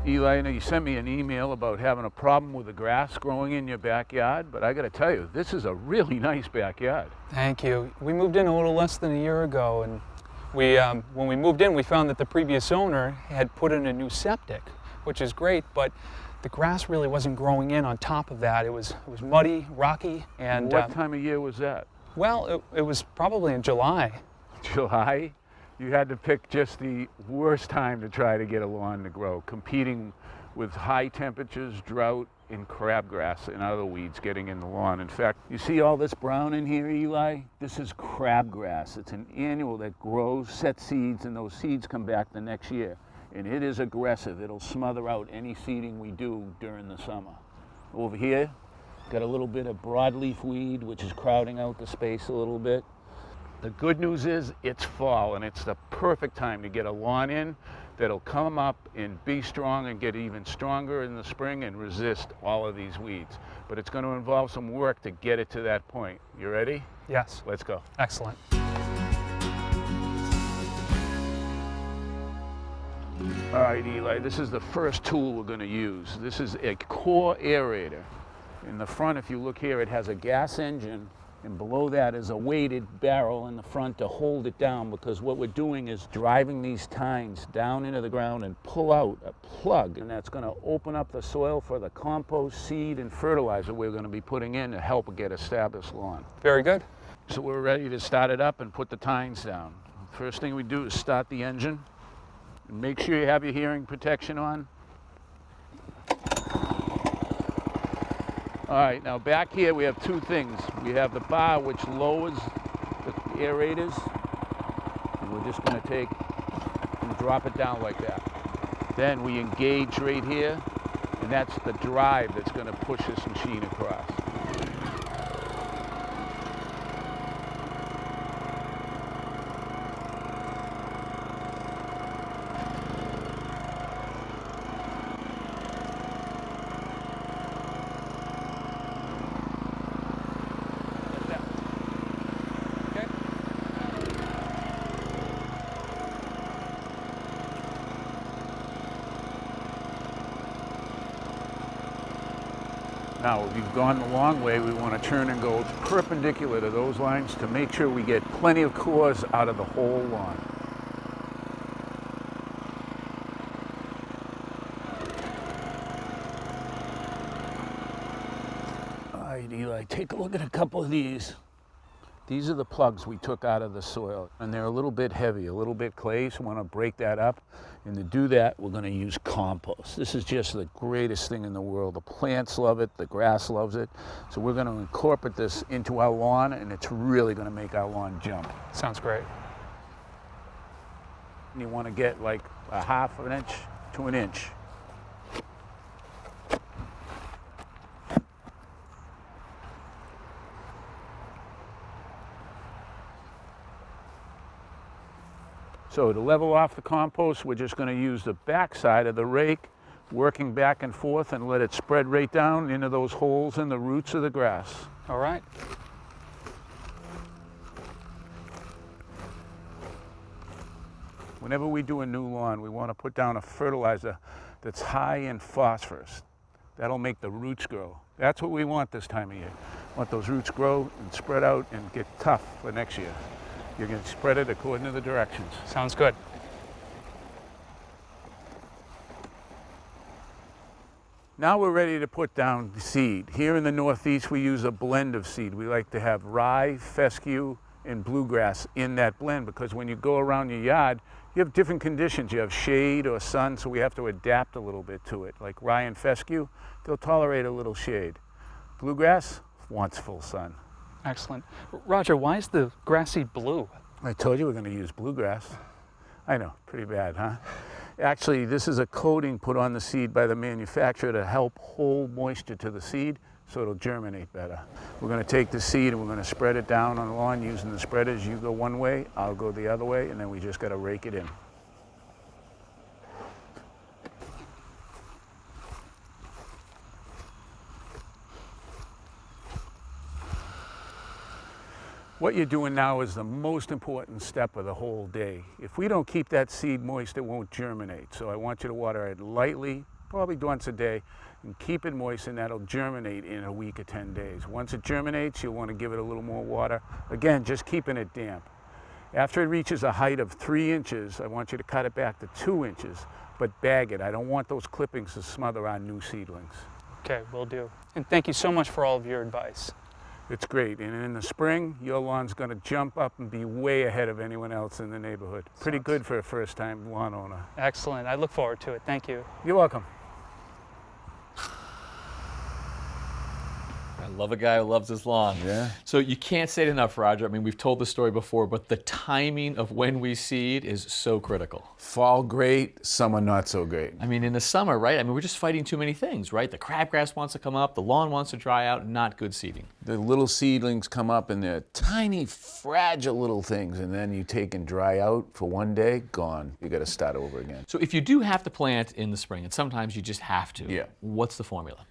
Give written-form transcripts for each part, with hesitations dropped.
Eli, I know you sent me an email about having a problem with the grass growing in your backyard, but I got to tell you, this is a really nice backyard. Thank you. We moved in a little less than a year ago, and when we moved in, we found that the previous owner had put in a new septic, which is great, but the grass really wasn't growing in on top of that. It was muddy, rocky, and... What time of year was that? Well, it was probably in July. July? You had to pick just the worst time to try to get a lawn to grow, competing with high temperatures, drought, and crabgrass and other weeds getting in the lawn. In fact, you see all this brown in here, Eli? This is crabgrass. It's an annual that grows, sets seeds, and those seeds come back the next year. And it is aggressive. It'll smother out any seeding we do during the summer. Over here, got a little bit of broadleaf weed, which is crowding out the space a little bit. The good news is it's fall, and it's the perfect time to get a lawn in that'll come up and be strong and get even stronger in the spring and resist all of these weeds. But it's going to involve some work to get it to that point. You ready? Yes. Let's go. Excellent. All right, Eli, this is the first tool we're going to use. This is a core aerator. In the front, if you look here, it has a gas engine, and below that is a weighted barrel in the front to hold it down, because what we're doing is driving these tines down into the ground and pull out a plug, and that's going to open up the soil for the compost, seed, and fertilizer we're going to be putting in to help get established lawn. Very good. So we're ready to start it up and put the tines down. First thing we do is start the engine. And make sure you have your hearing protection on. All right, now back here we have two things. We have the bar which lowers the aerators, and we're just going to take and drop it down like that. Then we engage right here, and that's the drive that's going to push this machine across. Now, if you've gone the long way, we want to turn and go perpendicular to those lines to make sure we get plenty of cores out of the whole lawn. All right, Eli, take a look at a couple of these. These are the plugs we took out of the soil, and they're a little bit heavy, a little bit clay, so we want to break that up. And to do that, we're going to use compost. This is just the greatest thing in the world. The plants love it, the grass loves it. So we're going to incorporate this into our lawn, and it's really going to make our lawn jump. Sounds great. And you want to get like a half an inch to an inch. So to level off the compost, we're just going to use the back side of the rake, working back and forth, and let it spread right down into those holes in the roots of the grass. All right. Whenever we do a new lawn, we want to put down a fertilizer that's high in phosphorus. That'll make the roots grow. That's what we want this time of year. We want those roots grow and spread out and get tough for next year. You're going to spread it according to the directions. Sounds good. Now we're ready to put down the seed. Here in the Northeast, we use a blend of seed. We like to have rye, fescue, and bluegrass in that blend, because when you go around your yard, you have different conditions. You have shade or sun, so we have to adapt a little bit to it. Like rye and fescue, they'll tolerate a little shade. Bluegrass wants full sun. Excellent. Roger, why is the grass seed blue? I told you we're going to use bluegrass. I know, pretty bad, huh? Actually, this is a coating put on the seed by the manufacturer to help hold moisture to the seed so it'll germinate better. We're going to take the seed and we're going to spread it down on the lawn using the spreaders. You go one way, I'll go the other way, and then we just got to rake it in. What you're doing now is the most important step of the whole day. If we don't keep that seed moist, it won't germinate. So I want you to water it lightly, probably once a day, and keep it moist, and that'll germinate in a week or 10 days. Once it germinates, you'll want to give it a little more water. Again, just keeping it damp. After it reaches a height of 3 inches, I want you to cut it back to 2 inches, but bag it. I don't want those clippings to smother our new seedlings. Okay, will do. And thank you so much for all of your advice. It's great, and in the spring, your lawn's going to jump up and be way ahead of anyone else in the neighborhood. Pretty good for a first-time lawn owner. Excellent. I look forward to it. Thank you. You're welcome. I love a guy who loves his lawn. Yeah. So you can't say it enough, Roger. I mean, we've told the story before, but the timing of when we seed is so critical. Fall great, summer not so great. I mean, in the summer, right? I mean, we're just fighting too many things, right? The crabgrass wants to come up, the lawn wants to dry out, not good seeding. The little seedlings come up and they're tiny, fragile little things, and then you take and dry out for one day, gone. You got to start over again. So if you do have to plant in the spring, and sometimes you just have to, Yeah. what's the formula?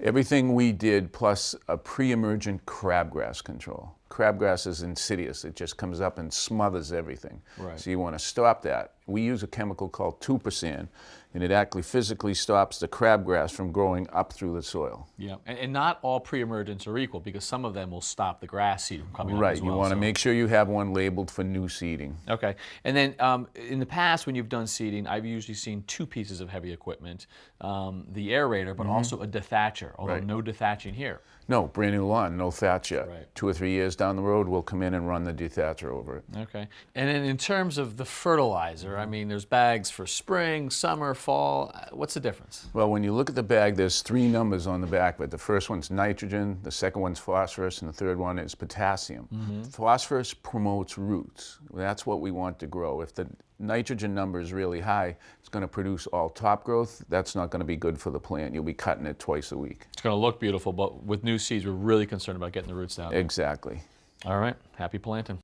Everything we did plus a pre-emergent crabgrass control. Crabgrass is insidious. It just comes up and smothers everything. Right. So you want to stop that. We use a chemical called 2%, and it actually physically stops the crabgrass from growing up through the soil. Yeah, and not all pre-emergents are equal because some of them will stop the grass seed from coming up Right. as well. You want to so- make sure you have one labeled for new seeding. Okay, and then in the past when you've done seeding, I've usually seen 2 pieces of heavy equipment, the aerator, but also a dethatcher, although Right. no dethatching here. No, brand new lawn, no thatch yet. Right. 2 or 3 years down the road, we'll come in and run the dethatcher over it. Okay, and then in terms of the fertilizer, I mean, there's bags for spring, summer, fall. What's the difference? Well, when you look at the bag, there's 3 numbers on the back, but the first one's nitrogen, the second one's phosphorus, and the third one is potassium. Phosphorus promotes roots. That's what we want to grow. If the nitrogen number is really high, it's going to produce all top growth. That's not going to be good for the plant. You'll be cutting it twice a week. It's going to look beautiful, but with new seeds, we're really concerned about getting the roots down. Exactly. All right, happy planting.